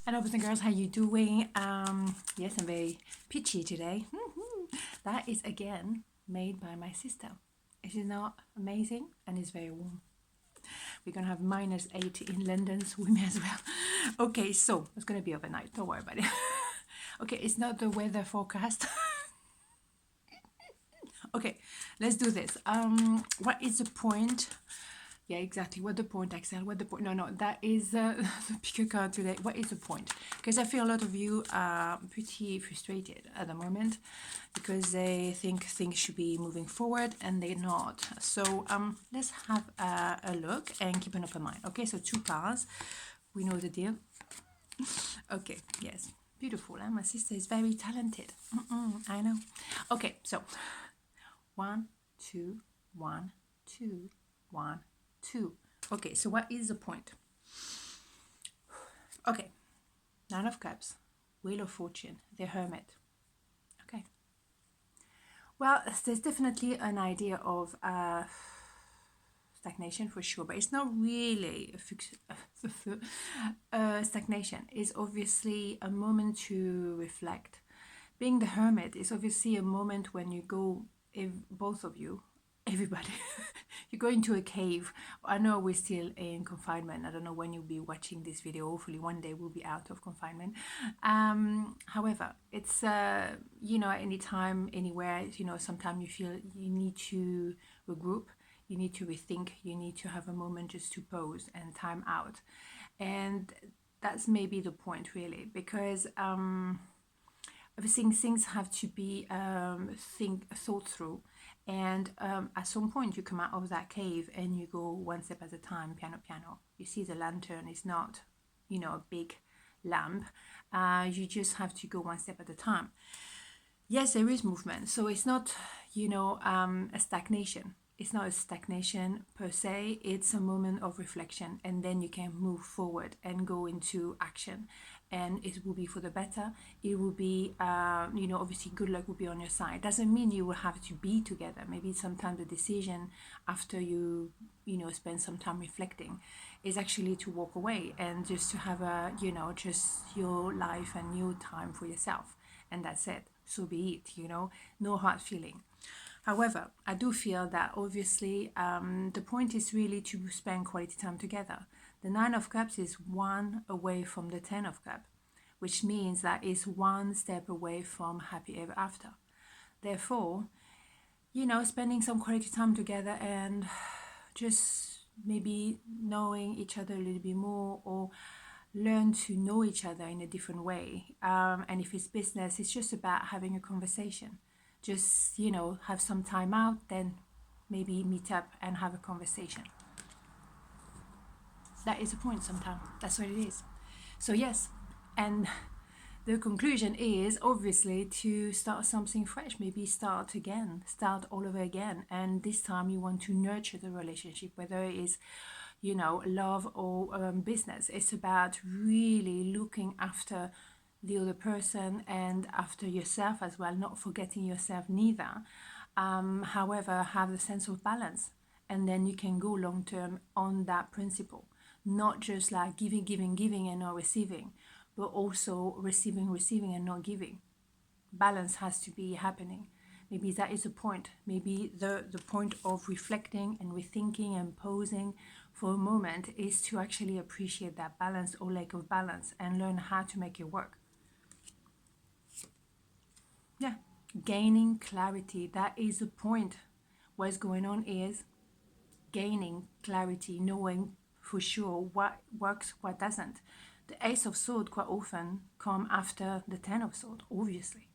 Hello boys and girls, how you doing? Yes, I'm very pitchy today. That is again made by my sister. It is not amazing and it's very warm. We're gonna have -8 in London, so we may as well. Okay, so it's gonna be overnight, don't worry about it. Okay, it's not the weather forecast. Okay, let's do this. What is the point? Yeah, exactly. What the point, Axelle? What the point? No, that is the pick a card today. What is the point? Because I feel a lot of you are pretty frustrated at the moment because they think things should be moving forward and they're not. So let's have a look and keep an open mind. Okay, so 2 cards. We know the deal. Okay, yes. Beautiful, eh? My sister is very talented. I know. Okay, so 1, 2, 1, 2, 1, 2. Okay, so what is the point? Okay, 9 of Cups, Wheel of Fortune, the Hermit. Okay. Well, there's definitely an idea of stagnation for sure, but it's not really stagnation. It's obviously a moment to reflect. Being the Hermit is obviously a moment when you go, if both of you, everybody, you go into a cave. I know we're still in confinement. I don't know when you'll be watching this video. Hopefully one day we'll be out of confinement. However, it's you know, anytime, anywhere, you know, sometimes you feel you need to regroup, you need to rethink, you need to have a moment just to pause and time out. And that's maybe the point really, because everything, things have to be thought through, and at some point you come out of that cave and you go one step at a time, piano piano. You see the lantern is not, you know, a big lamp. You just have to go one step at a time. Yes, there is movement, so it's not, you know, a stagnation. It's not a stagnation per se, it's a moment of reflection, and then you can move forward and go into action, and it will be for the better. It will be, you know, obviously good luck will be on your side. Doesn't mean you will have to be together. Maybe sometimes the decision after you know, spend some time reflecting is actually to walk away and just to have a, you know, just your life and your time for yourself, and that's it. So be it, you know, no hard feeling. However, I do feel that obviously the point is really to spend quality time together. The 9 of Cups is 1 away from the 10 of Cups, which means that is 1 step away from happy ever after. Therefore, you know, spending some quality time together and just maybe knowing each other a little bit more, or learn to know each other in a different way. And if it's business, it's just about having a conversation. Just, you know, have some time out, then maybe meet up and have a conversation. That is the point sometimes. That's what it is. So yes, and the conclusion is obviously to start something fresh, maybe start again, start all over again. And this time you want to nurture the relationship, whether it is, you know, love or business. It's about really looking after the other person and after yourself as well, not forgetting yourself neither. However, have the sense of balance, and then you can go long term on that principle, not just like giving and not receiving, but also receiving and not giving. Balance has to be happening. Maybe that is the point. Maybe the point of reflecting and rethinking and pausing for a moment is to actually appreciate that balance or lack of balance and learn how to make it work. Yeah, gaining clarity. That is the point. What's going on is gaining clarity, knowing for sure what works, what doesn't. The Ace of Swords quite often come after the Ten of Swords, obviously.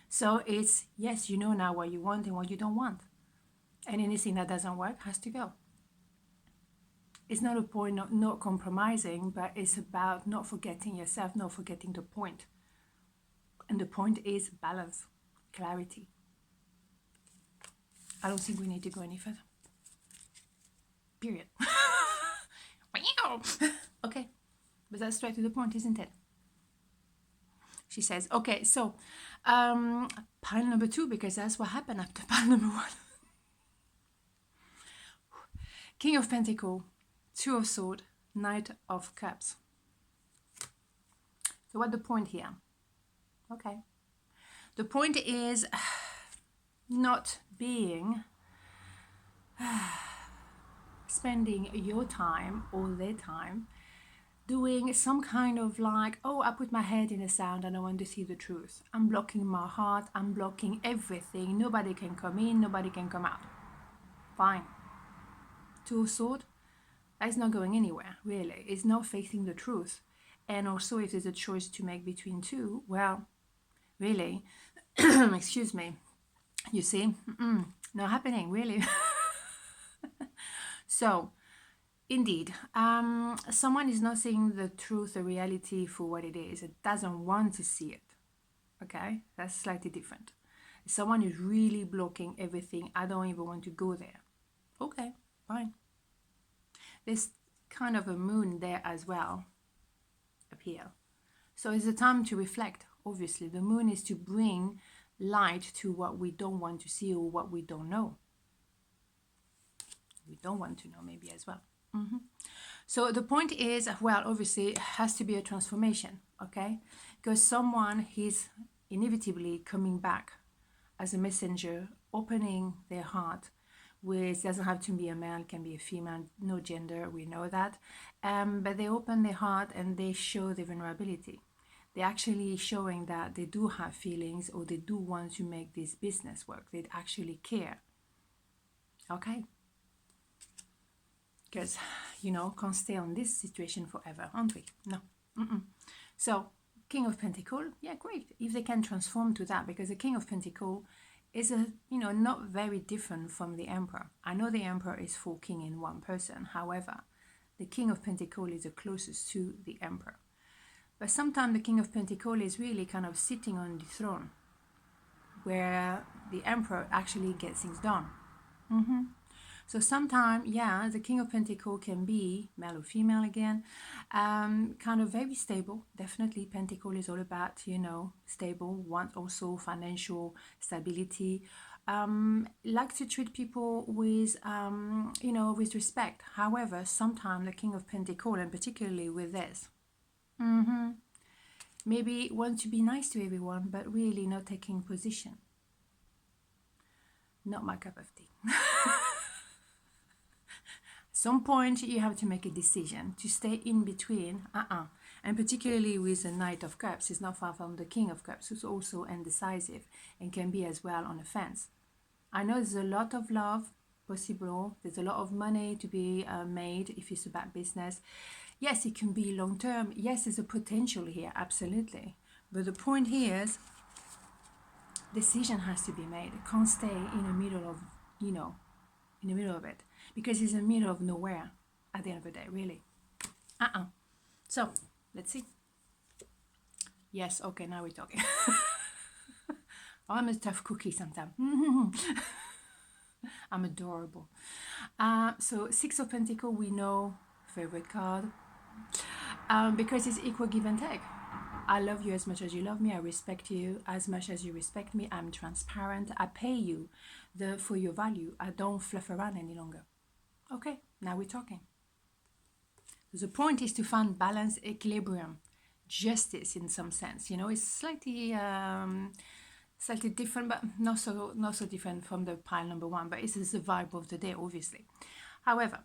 So it's, yes, you know now what you want and what you don't want. And anything that doesn't work has to go. It's not a point of not compromising, but it's about not forgetting yourself, not forgetting the point. And the point is balance, clarity. I don't think we need to go any further. Period. Okay, but that's straight to the point, isn't it? She says, okay, so pile number 2, because that's what happened after pile number 1. King of Pentacles, 2 of Swords, Knight of Cups. So what's the point here? Okay. The point is not being, spending your time, all their time, doing some kind of like, oh, I put my head in the sand and I want to see the truth. I'm blocking my heart. I'm blocking everything. Nobody can come in. Nobody can come out. Fine. Two of Swords, that's not going anywhere, really. It's not facing the truth. And also, if there's a choice to make between two, well, really, excuse me, you see, not happening, really. So, indeed, someone is not seeing the truth, the reality for what it is. It doesn't want to see it. Okay, that's slightly different. Someone is really blocking everything. I don't even want to go there. Okay, fine. There's kind of a moon there as well, up here. So it's a time to reflect. Obviously, the moon is to bring light to what we don't want to see or what we don't know. We don't want to know, maybe as well. So the point is, well, obviously, it has to be a transformation, okay? Because someone is inevitably coming back as a messenger, opening their heart, which doesn't have to be a male, can be a female, no gender, we know that. But they open their heart and they show their vulnerability. They're actually showing that they do have feelings or they do want to make this business work. They actually care. Okay? Because, can't stay on this situation forever, aren't we? No. So, King of Pentacles, yeah, great. If they can transform to that, because the King of Pentacles is not very different from the Emperor. I know the Emperor is 4 kings in one person. However, the King of Pentacles is the closest to the Emperor. But sometimes the King of Pentacles is really kind of sitting on the throne, where the Emperor actually gets things done. So sometimes, yeah, the King of Pentacles can be male or female again, kind of very stable. Definitely, Pentacle is all about, stable, want also financial stability. Like to treat people with, with respect. However, sometimes the King of Pentacles, and particularly with this, maybe want to be nice to everyone, but really not taking position. Not my cup of tea. Some point you have to make a decision to stay in between. And particularly with the Knight of Cups, is not far from the King of Cups, who's also indecisive and can be as well on the fence. I know there's a lot of love possible. There's a lot of money to be made if it's about business. Yes, it can be long term. Yes, there's a potential here, absolutely. But the point here is, decision has to be made. It can't stay in the middle of, in the middle of it. Because it's in the middle of nowhere at the end of the day, really. So, let's see. Yes, okay, now we're talking. I'm a tough cookie sometimes. I'm adorable. So, 6 of Pentacles, we know, favorite card. Because it's equal give and take. I love you as much as you love me. I respect you as much as you respect me. I'm transparent. I pay you for your value. I don't fluff around any longer. Okay, now we're talking. The point is to find balance, equilibrium, justice in some sense. It's slightly different, but not so different from the pile number 1. But it's the vibe of the day, obviously. However,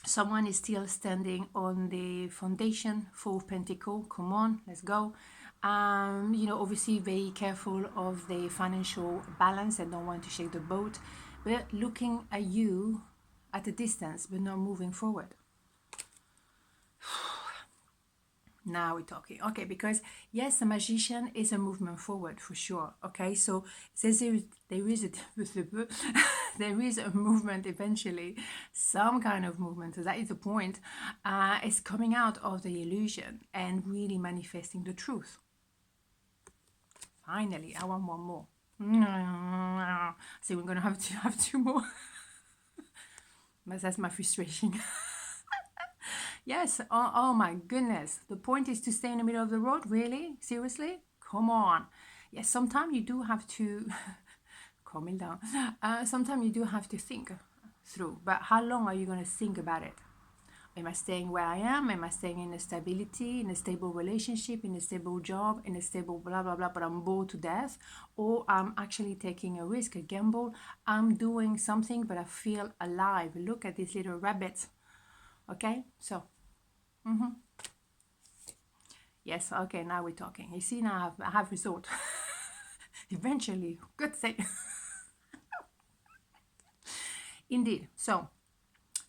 someone is still standing on the foundation. 4 of Pentacles. Come on, let's go. Obviously very careful of the financial balance and don't want to shake the boat, but looking at you at a distance, but not moving forward. Now we're talking. Okay, because yes, the Magician is a movement forward for sure. Okay, so there is a movement eventually, some kind of movement. So that is the point. It's coming out of the illusion and really manifesting the truth. Finally, I want one more. So we're gonna have to have 2 more. But that's my frustration. Yes, oh my goodness. The point is to stay in the middle of the road? Really? Seriously? Come on. Yes, sometimes you do have to calm down. Sometimes you do have to think through. But how long are you going to think about it? Am I staying where I am? Am I staying in a stability, in a stable relationship, in a stable job, in a stable blah, blah, blah, but I'm bored to death? Or I'm actually taking a risk, a gamble. I'm doing something, but I feel alive. Look at these little rabbits. Okay, so, yes, okay, now we're talking. You see, now I have resort. Eventually, good thing. Indeed, so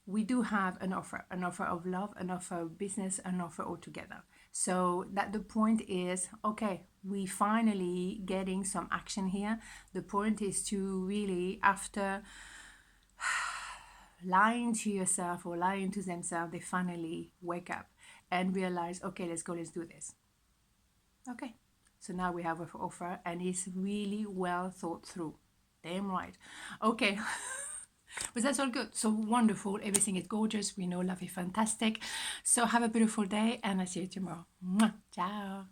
we do have an offer of love, an offer of business, an offer altogether. So that the point is, okay, we finally getting some action here. The point is to really, after lying to yourself or lying to themselves, they finally wake up and realize, okay, let's go, let's do this. Okay, so now we have an offer and it's really well thought through. Damn right. Okay. But that's all good. So wonderful. Everything is gorgeous. We know love is fantastic. So have a beautiful day and I'll see you tomorrow. Mwah. Ciao.